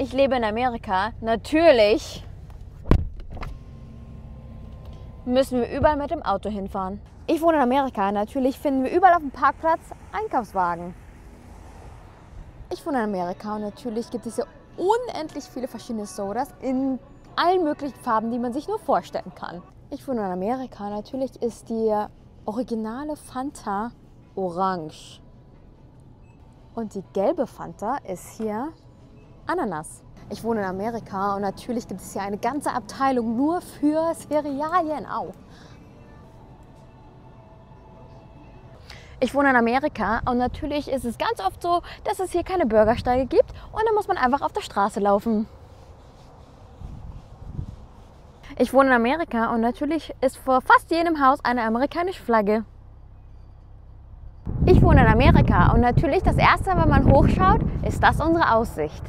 Ich lebe in Amerika. Natürlich müssen wir überall mit dem Auto hinfahren. Ich wohne in Amerika. Natürlich finden wir überall auf dem Parkplatz Einkaufswagen. Ich wohne in Amerika und natürlich gibt es hier unendlich viele verschiedene Sodas in allen möglichen Farben, die man sich nur vorstellen kann. Ich wohne in Amerika. Natürlich ist die originale Fanta orange. Und die gelbe Fanta ist hier Ananas. Ich wohne in Amerika und natürlich gibt es hier eine ganze Abteilung nur für Cerealien auch. Ich wohne in Amerika und natürlich ist es ganz oft so, dass es hier keine Bürgersteige gibt und dann muss man einfach auf der Straße laufen. Ich wohne in Amerika und natürlich ist vor fast jedem Haus eine amerikanische Flagge. Ich wohne in Amerika und natürlich das Erste, wenn man hochschaut, ist das unsere Aussicht.